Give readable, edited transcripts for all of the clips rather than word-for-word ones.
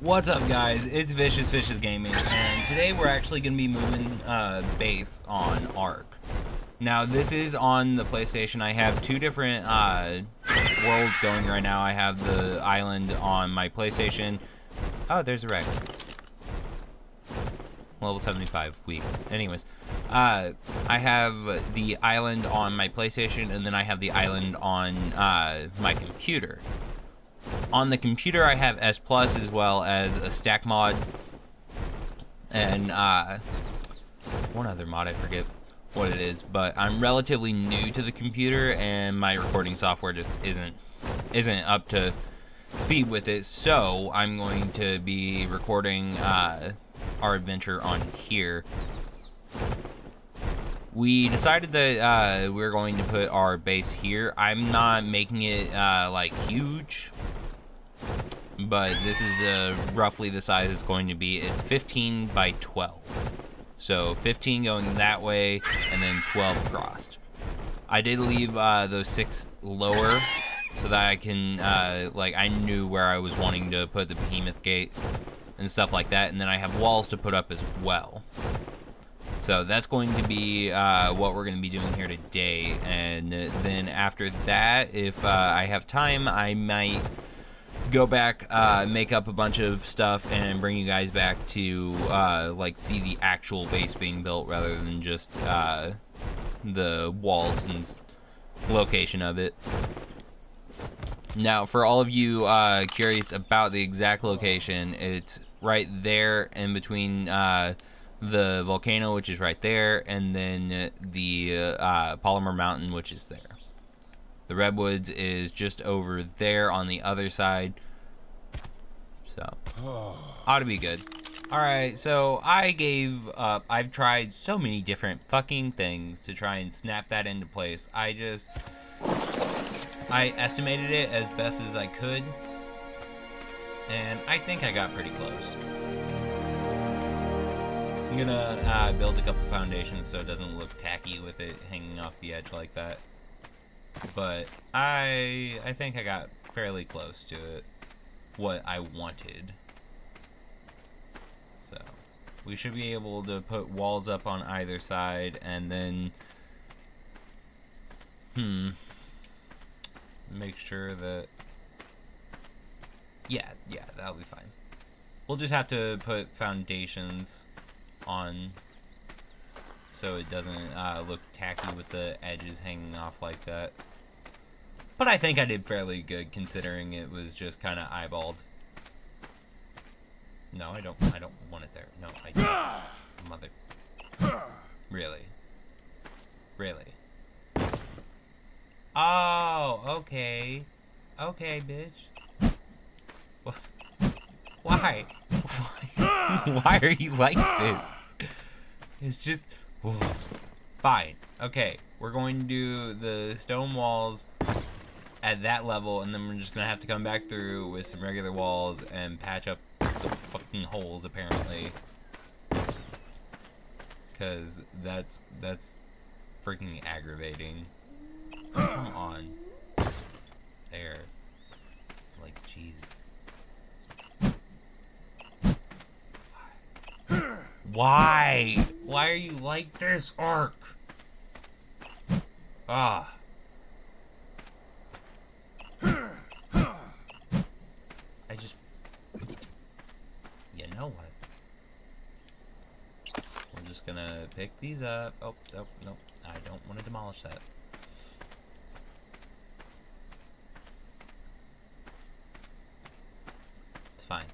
What's up, guys? It's Vicious Fishes Gaming, and today we're actually going to be moving base on Ark. Now, this is on the PlayStation. I have two different worlds going right now. I have the island on my PlayStation. Oh, there's a wreck. Level 75, weak. Anyways, I have the island on my PlayStation, and then I have the island on my computer. On the computer, I have S Plus as well as a stack mod, and one other mod, I forget what it is, but I'm relatively new to the computer, and my recording software just isn't up to speed with it, so I'm going to be recording our adventure on here. We decided that we're going to put our base here. I'm not making it like huge, but this is roughly the size it's going to be. It's 15 by 12. So 15 going that way, and then 12 crossed. I did leave those 6 lower so that I can, like, I knew where I was wanting to put the behemoth gate and stuff like that, and then I have walls to put up as well. So that's going to be what we're going to be doing here today, and then after that, if I have time, I might go back, make up a bunch of stuff, and bring you guys back to like see the actual base being built rather than just the walls and location of it. Now, for all of you curious about the exact location, it's right there in between the volcano, which is right there, and then the Polymer Mountain, which is there. The Redwoods is just over there on the other side, so ought to be good. Alright, so I gave up. I've tried so many different fucking things to try and snap that into place. I estimated it as best as I could, and I think I got pretty close. I'm gonna build a couple foundations so it doesn't look tacky with it hanging off the edge like that. But I think I got fairly close to it, what I wanted. So we should be able to put walls up on either side, and then make sure that yeah, that'll be fine. We'll just have to put foundations on so it doesn't look tacky with the edges hanging off like that. But I think I did fairly good considering it was just kind of eyeballed. No, I don't want it there. No, I don't. Mother. Really? Really? Oh, okay. Okay, bitch. Why? Why are you like this? It's just... Fine. Okay, we're going to do the stone walls at that level, and then we're just going to have to come back through with some regular walls and patch up the fucking holes, apparently. Because that's freaking aggravating. Come on. There. Like, Jesus. Why? Why are you like this, Ark? Ah. I just... You know what? We're just gonna pick these up. Oh, no. I don't want to demolish that. It's fine.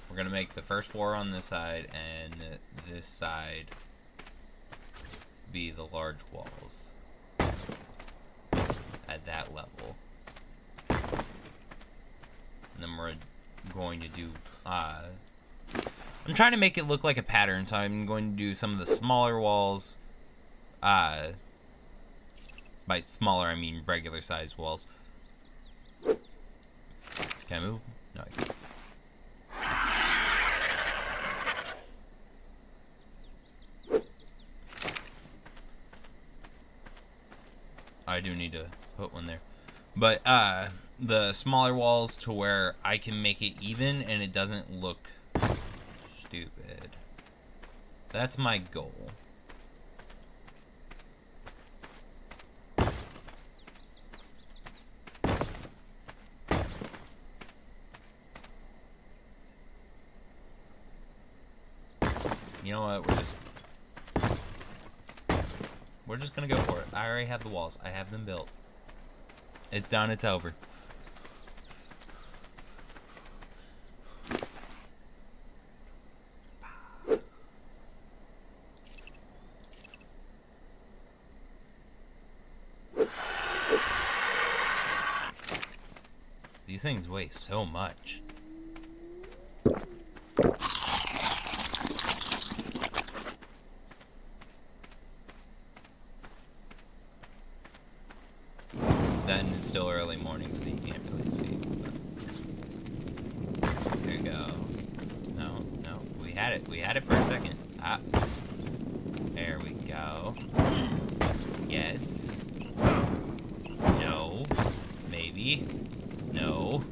We're gonna make the first floor on this side, and this side be the large walls at that level. And then we're going to do I'm trying to make it look like a pattern, so I'm going to do some of the smaller walls. By smaller, I mean regular size walls. Can I move? No, I can't. I do need to put one there. But the smaller walls to where I can make it even and it doesn't look stupid. That's my goal. You know what? We're just gonna go for it. I already have the walls. I have them built. It's done. It's over. These things weigh so much. Then it's still early morning, so you can't really see. But there you go. No, we had it. We had it for a second. Ah, there we go. Yes. No. Maybe. No.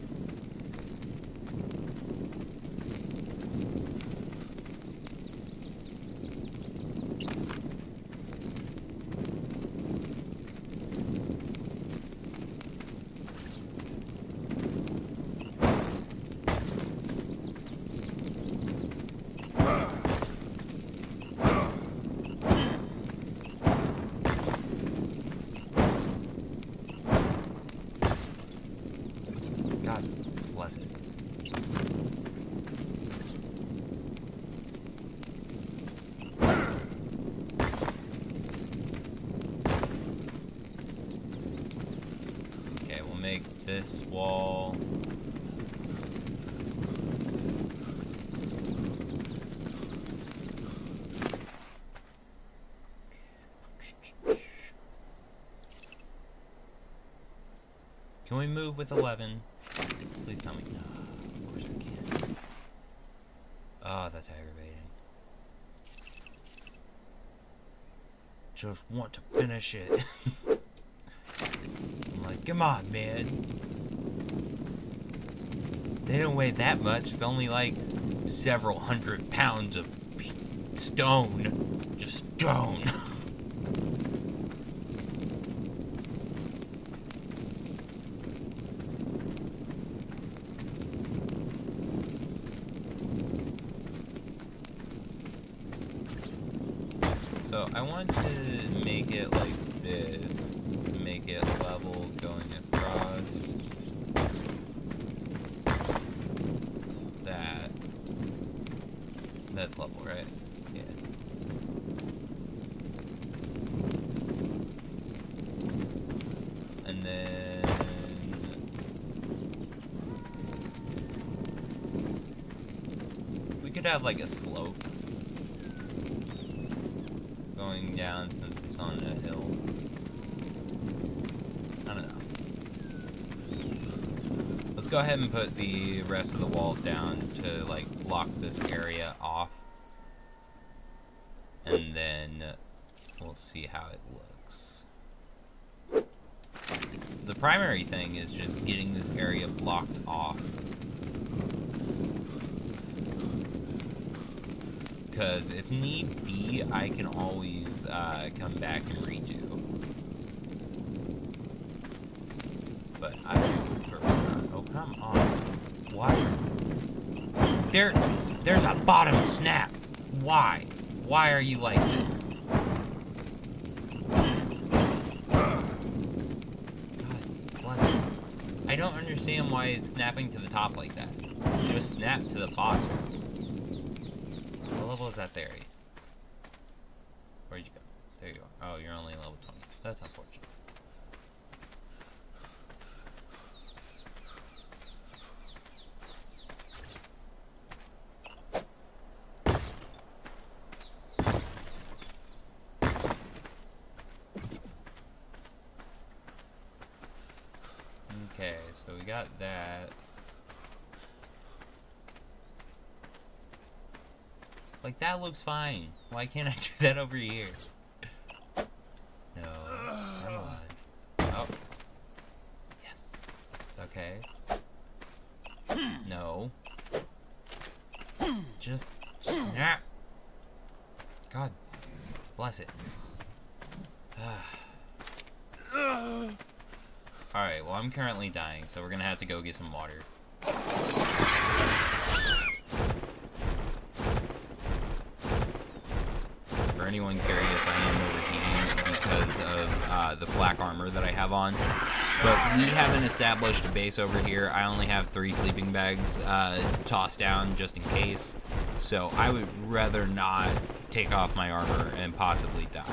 God bless it. Okay, we'll make this wall. Can we move with 11? Please tell me. No, of course we can't. Oh, that's aggravating. Just want to finish it. I'm like, come on, man. They don't weigh that much. It's only like several hundred pounds of stone. Just stone. So I want to make it like this, make it level going across. That's level, right? Yeah. And then we could have like a slope going down since it's on a hill. I don't know. Let's go ahead and put the rest of the walls down to like block this area off. And then we'll see how it looks. The primary thing is just getting this area blocked off. Because if need be, I can always come back and redo. But I prefer not. Oh, come on. Why? There's a bottom snap. Why? Why are you like this? God bless it. I don't understand why it's snapping to the top like that. Just snap to the bottom. What level is that there? Where'd you go? There you are. Oh, you're only level 20. That's unfortunate. Okay, so we got that. Like, that looks fine. Why can't I do that over here? No. Come on. Oh. Yes. Okay. Okay. No. Just snap. God bless it. Alright, well I'm currently dying, so we're gonna have to go get some water. For anyone curious, I am overheating because of the flak armor that I have on. But we haven't established a base over here. I only have 3 sleeping bags tossed down just in case. So I would rather not take off my armor and possibly die.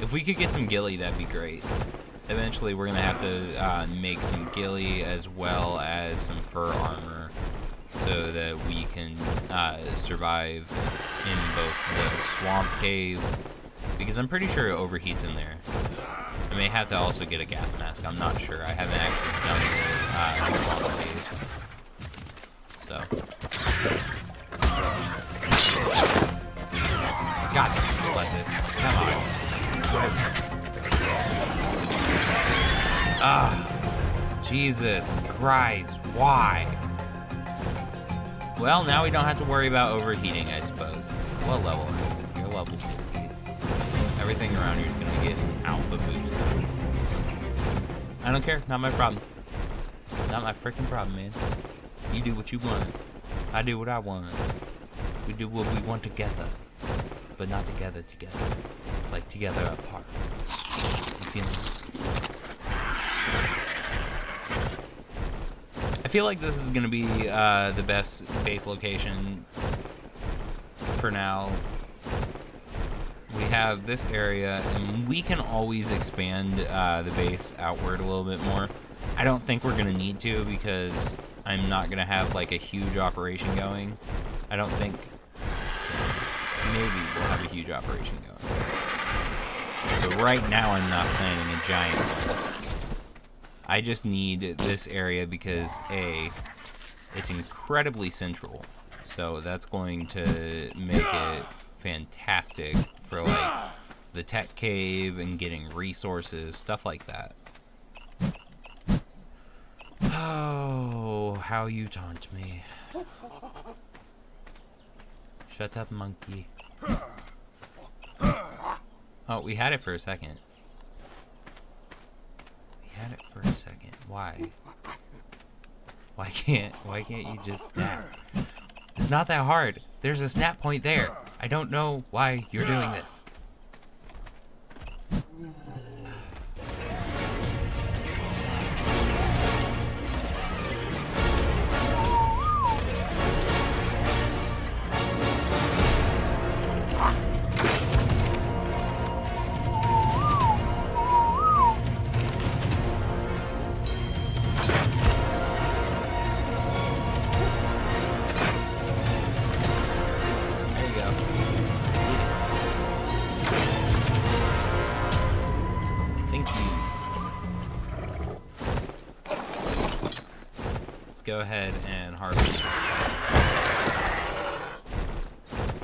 If we could get some ghillie, that'd be great. Eventually we're going to have to make some ghillie as well as some fur armor so that we can survive in both the swamp cave, because I'm pretty sure it overheats in there. I may have to also get a gas mask, I'm not sure. I haven't actually done the swamp cave. So. God bless it. Come on. Ah, Jesus Christ, why? Well, now we don't have to worry about overheating, I suppose. What level are you? You're level 50. Everything around here is gonna get alpha boost. I don't care, not my problem. Not my freaking problem, man. You do what you want. I do what I want. We do what we want together. But not together. Like together apart. You feel me? I feel like this is going to be the best base location for now. We have this area, and we can always expand the base outward a little bit more. I don't think we're going to need to, because I'm not going to have like a huge operation going. I don't think. Maybe we'll have a huge operation going. But right now I'm not planning a giant one. I just need this area because A, it's incredibly central, so that's going to make it fantastic for like the tech cave and getting resources, stuff like that. Oh, how you taunt me. Shut up, monkey. Oh, we had it for a second. Had it for a second. Why? Why can't you just snap? It's not that hard. There's a snap point there. I don't know why you're doing this. Go ahead and harvest.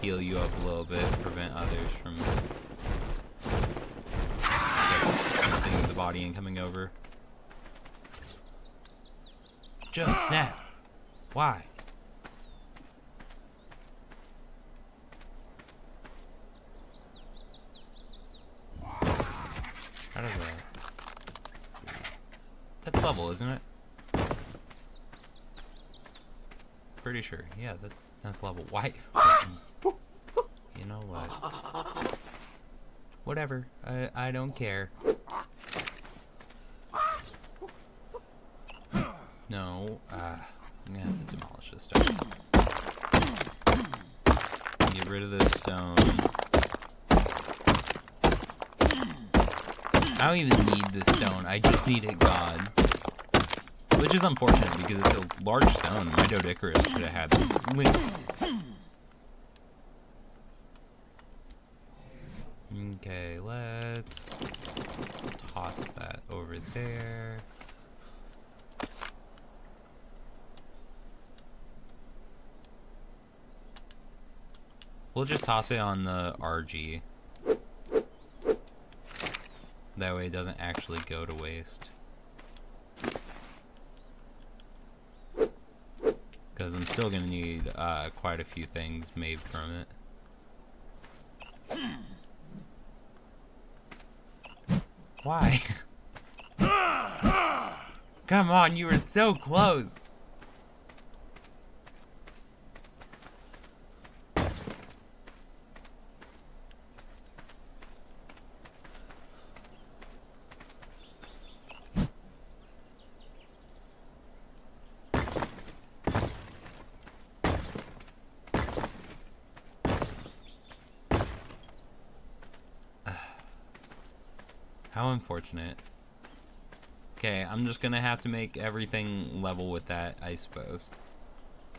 Heal you up a little bit, prevent others from getting the body and coming over. Just snap. Why? How does that? That's level, isn't it? Pretty sure. Yeah, that's level. Why? You know what? Whatever. I don't care. No. I'm gonna have to demolish this stone. Get rid of this stone. I don't even need this stone. I just need it gone. Which is unfortunate because it's a large stone. My Doedicurus could have had this. Okay, let's toss that over there. We'll just toss it on the RG. That way it doesn't actually go to waste. because I'm still gonna need quite a few things made from it. Why? Come on, you were so close. How unfortunate. Okay, I'm just gonna have to make everything level with that, I suppose.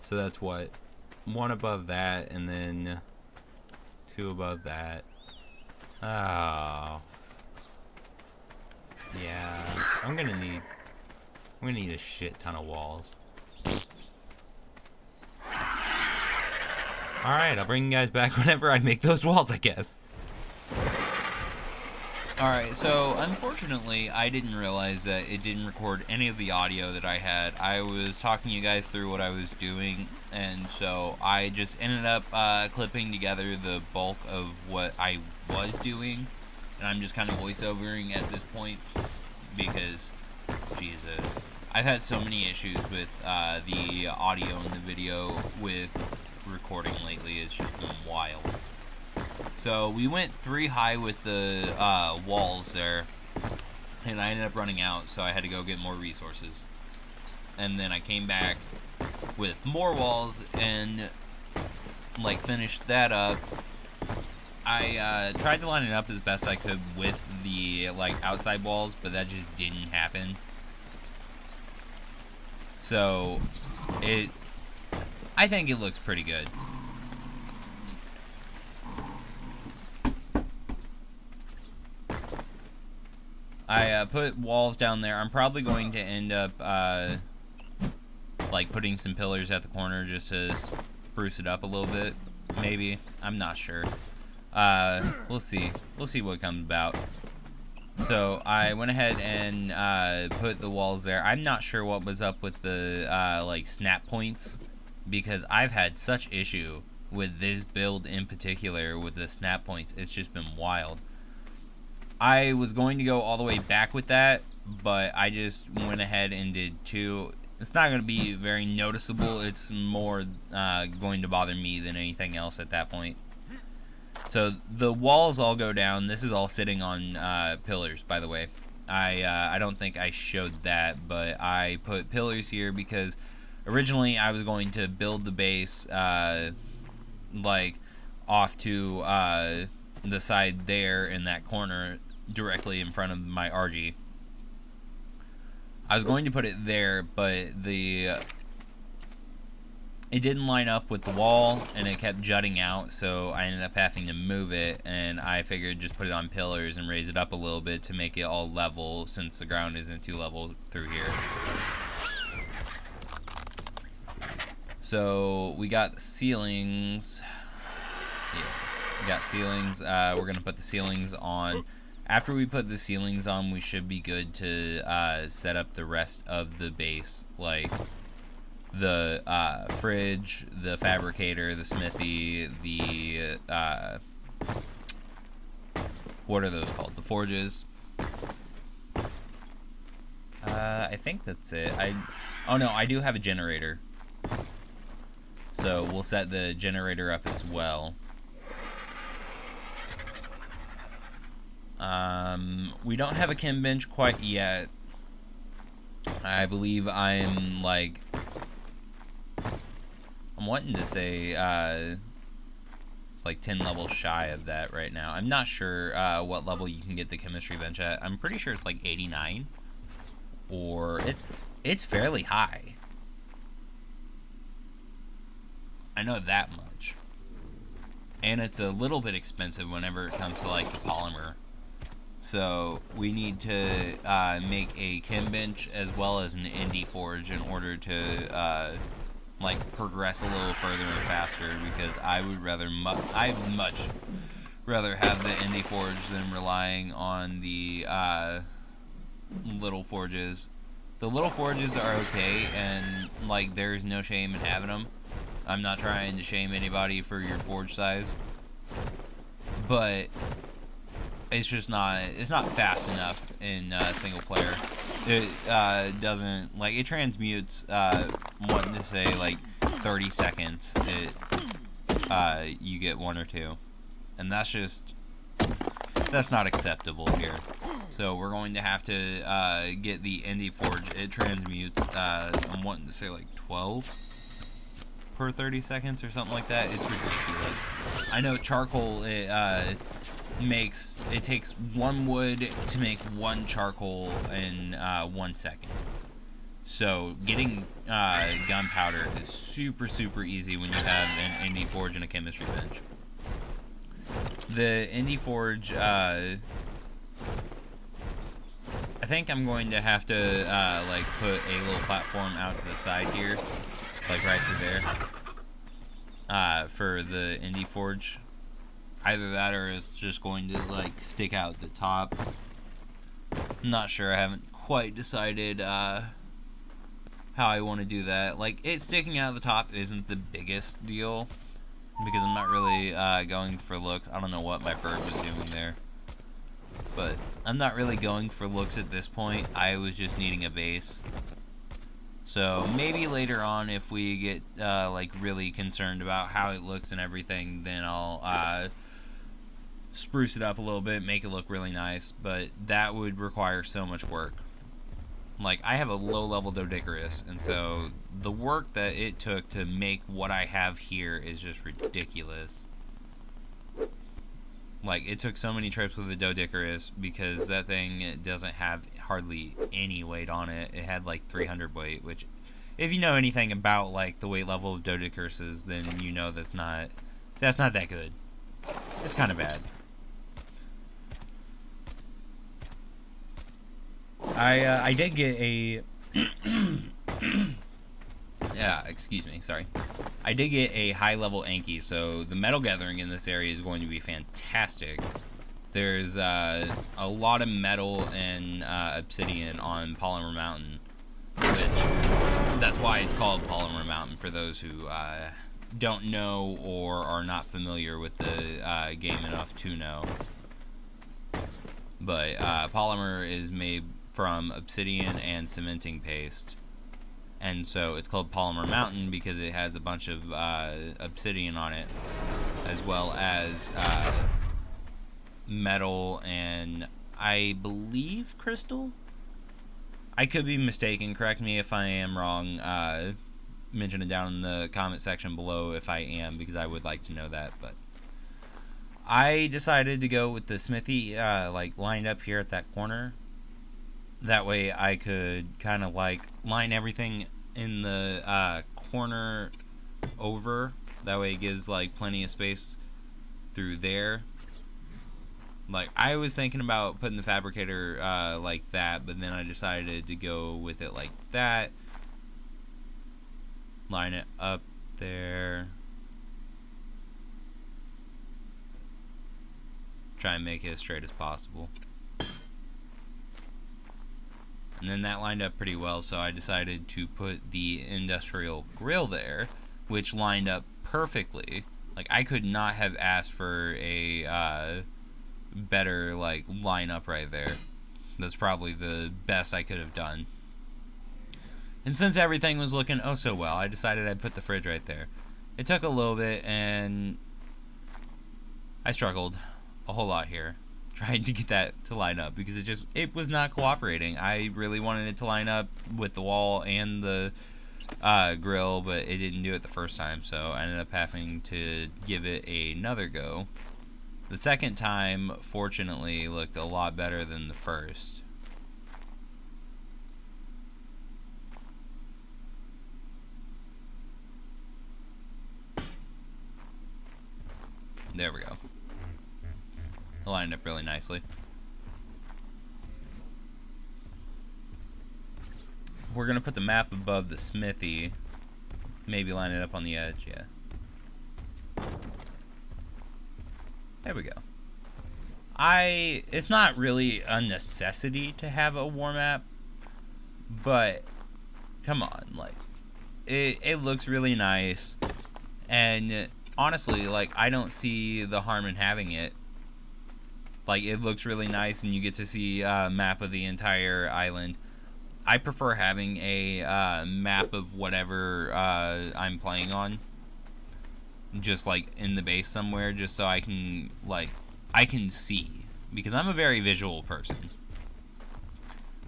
So that's what? One above that, and then two above that. Oh. Yeah, I'm gonna need a shit ton of walls. Alright, I'll bring you guys back whenever I make those walls, I guess. Alright, so unfortunately, I didn't realize that it didn't record any of the audio that I had. I was talking you guys through what I was doing, and so I just ended up clipping together the bulk of what I was doing, and I'm just kind of voiceovering at this point, because, Jesus, I've had so many issues with the audio and the video with recording lately. It's just been wild. So we went 3 high with the walls there, and I ended up running out, so I had to go get more resources. And then I came back with more walls and like finished that up. I tried to line it up as best I could with the like outside walls, but that just didn't happen. So I think it looks pretty good. I put walls down there. I'm probably going to end up like putting some pillars at the corner just to spruce it up a little bit. Maybe. I'm not sure. We'll see. We'll see what comes about. So I went ahead and put the walls there. I'm not sure what was up with the like snap points, because I've had such issue with this build in particular with the snap points. It's just been wild. I was going to go all the way back with that, but I just went ahead and did 2. It's not going to be very noticeable. It's more going to bother me than anything else at that point. So the walls all go down. This is all sitting on pillars, by the way. I don't think I showed that, but I put pillars here because originally I was going to build the base like off to the side there in that corner directly in front of my RG. I was going to put it there, but it didn't line up with the wall and it kept jutting out, so I ended up having to move it, and I figured just put it on pillars and raise it up a little bit to make it all level, since the ground isn't too level through here. So we got ceilings. Yeah. We got ceilings. We're gonna put the ceilings on. After we put the ceilings on, we should be good to set up the rest of the base, like the fridge, the fabricator, the smithy, the what are those called? The forges. I think that's it. Oh no, I do have a generator, so we'll set the generator up as well. We don't have a chem bench quite yet. I believe I'm wanting to say like 10 levels shy of that right now. I'm not sure what level you can get the chemistry bench at. I'm pretty sure it's like 89, or it's fairly high. I know that much. And it's a little bit expensive whenever it comes to like the polymer. So we need to make a chem bench as well as an indie forge in order to like progress a little further and faster, because I'd much rather have the indie forge than relying on the little forges. The little forges are okay, and like there's no shame in having them. I'm not trying to shame anybody for your forge size, but it's just not, it's not fast enough in single player. It doesn't, like, it transmutes, wanting to say like 30 seconds, you get 1 or 2, and that's not acceptable here. So we're going to have to get the Indie Forge. It transmutes, I'm wanting to say like 12 per 30 seconds or something like that. It's ridiculous. I know charcoal, it takes 1 wood to make 1 charcoal in 1 second. So getting gunpowder is super easy when you have an Indie Forge and a chemistry bench. The Indie Forge, I think I'm going to have to like put a little platform out to the side here, like right through there, for the Indie Forge. Either that or it's just going to like stick out the top. I'm not sure. I haven't quite decided how I want to do that. Like, it sticking out the top isn't the biggest deal because I'm not really going for looks. I don't know what my bird was doing there, but I'm not really going for looks at this point. I was just needing a base. So maybe later on, if we get like really concerned about how it looks and everything, then I'll spruce it up a little bit, make it look really nice, but that would require so much work. Like, I have a low-level Doedicurus, and so the work that it took to make what I have here is just ridiculous. Like, it took so many trips with the Doedicurus because that thing doesn't have hardly any weight on it. It had like 300 weight, which, if you know anything about like the weight level of Doedicuruses, then you know that's not that good. It's kind of bad. I did get a yeah, excuse me, sorry. I did get a high level Anki, so the metal gathering in this area is going to be fantastic. There's a lot of metal and obsidian on Polymer Mountain, which that's why it's called Polymer Mountain, for those who don't know or are not familiar with the game enough to know. But polymer is made from obsidian and cementing paste, and so it's called Polymer Mountain because it has a bunch of obsidian on it, as well as metal and I believe crystal. I could be mistaken, correct me if I am wrong. Mention it down in the comment section below if I am, because I would like to know that. But I decided to go with the smithy like lined up here at that corner. That way I could kind of like line everything in the corner over. That way it gives like plenty of space through there. Like, I was thinking about putting the fabricator like that, but then I decided to go with it like that. Line it up there. Try and make it as straight as possible. And then that lined up pretty well, so I decided to put the industrial grill there, which lined up perfectly. Like, I could not have asked for a better like lineup right there. That's probably the best I could have done. And since everything was looking oh so well, I decided I'd put the fridge right there. It took a little bit, and I struggled a whole lot here trying to get that to line up because it was not cooperating. I really wanted it to line up with the wall and the grill, but it didn't do it the first time, so I ended up having to give it another go. The second time, fortunately, looked a lot better than the first. There we go. It lined up really nicely. We're going to put the map above the smithy. Maybe line it up on the edge, yeah. There we go. It's not really a necessity to have a war map, but come on, like, it looks really nice, and honestly, like, I don't see the harm in having it. Like, it looks really nice, and you get to see a map of the entire island. I prefer having a map of whatever I'm playing on, just like in the base somewhere, just so I can, like, I can see, because I'm a very visual person.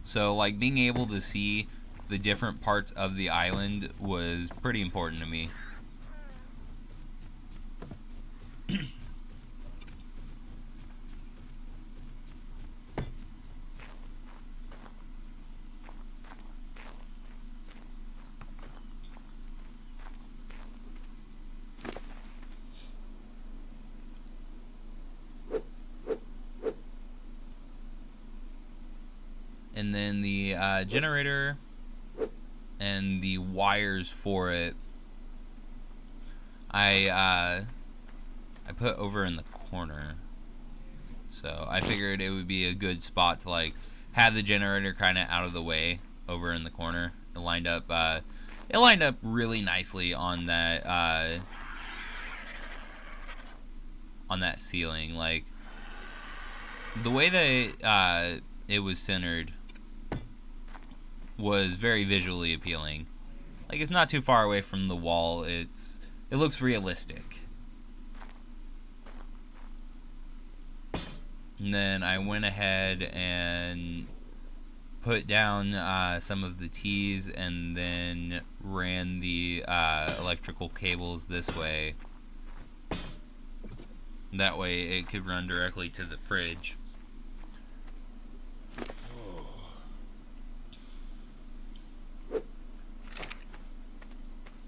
So, like, being able to see the different parts of the island was pretty important to me. And then the generator and the wires for it, I put over in the corner. So I figured it would be a good spot to, like, have the generator kind of out of the way over in the corner. It lined up really nicely on that ceiling. Like, the way that it was centered was very visually appealing. Like, it's not too far away from the wall. It looks realistic. And then I went ahead and put down some of the T's, and then ran the electrical cables this way. That way it could run directly to the fridge.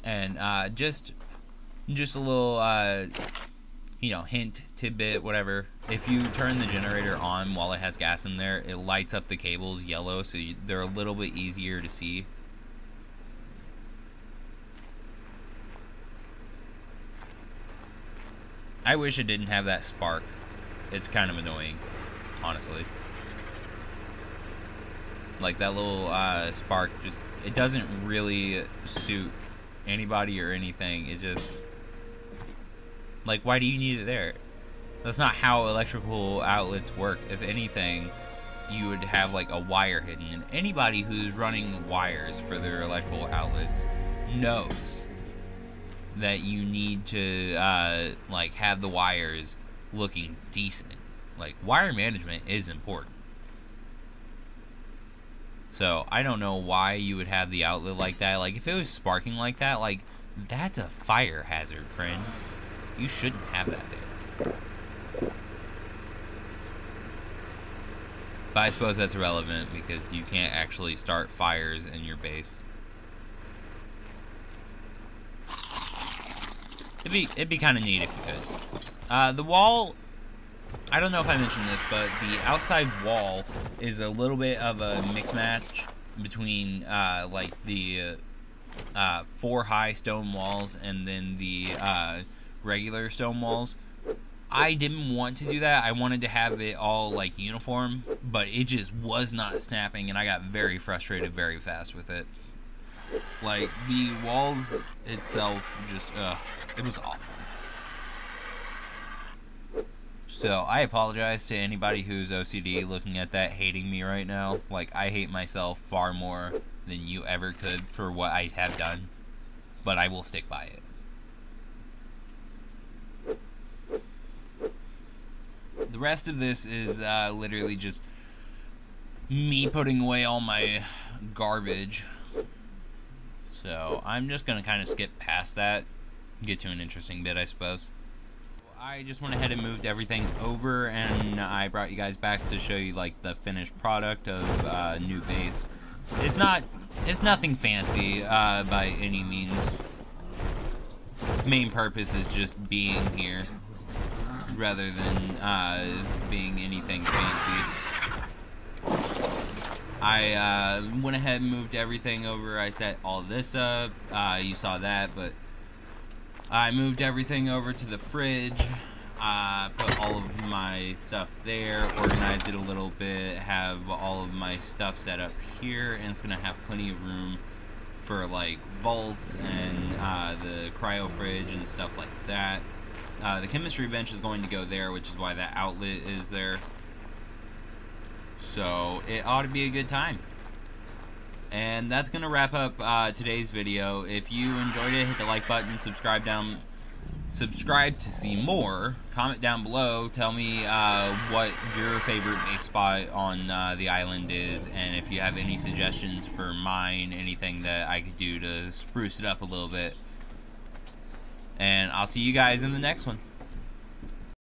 And just a little you know, hint, tidbit, whatever. If you turn the generator on while it has gas in there, it lights up the cables yellow, so they're a little bit easier to see. I wish it didn't have that spark. It's kind of annoying, honestly. Like, that little spark, just, it doesn't really suit anybody or anything. It just, like, why do you need it there? That's not how electrical outlets work. If anything, you would have, like, a wire hidden. And anybody who's running wires for their electrical outlets knows that you need to, like, have the wires looking decent. Like, wire management is important. So, I don't know why you would have the outlet like that. Like, if it was sparking like that, like, that's a fire hazard, friend. You shouldn't have that there. But I suppose that's irrelevant because you can't actually start fires in your base. It'd be kind of neat if you could. The wall, I don't know if I mentioned this, but the outside wall is a little bit of a mix match between like the 4 high stone walls and then the regular stone walls. I didn't want to do that. I wanted to have it all, like, uniform, but it just was not snapping, and I got very frustrated very fast with it. Like, the walls itself just, it was awful. So, I apologize to anybody who's OCD looking at that hating me right now. Like, I hate myself far more than you ever could for what I have done, but I will stick by it. The rest of this is literally just me putting away all my garbage. So I'm just going to kind of skip past that, get to an interesting bit, I suppose. I just went ahead and moved everything over, and I brought you guys back to show you, like, the finished product of new base. It's nothing fancy by any means. Main purpose is just being here, rather than being anything fancy. I went ahead and moved everything over. I set all this up. You saw that, but I moved everything over to the fridge. put all of my stuff there, organized it a little bit, have all of my stuff set up here, and it's gonna have plenty of room for like vaults and the cryo fridge and stuff like that. The chemistry bench is going to go there, which is why that outlet is there. So it ought to be a good time. And that's gonna wrap up today's video. If you enjoyed it, hit the like button, subscribe to see more. Comment down below, tell me what your favorite base spot on the island is, and if you have any suggestions for mine, anything that I could do to spruce it up a little bit. And I'll see you guys in the next one.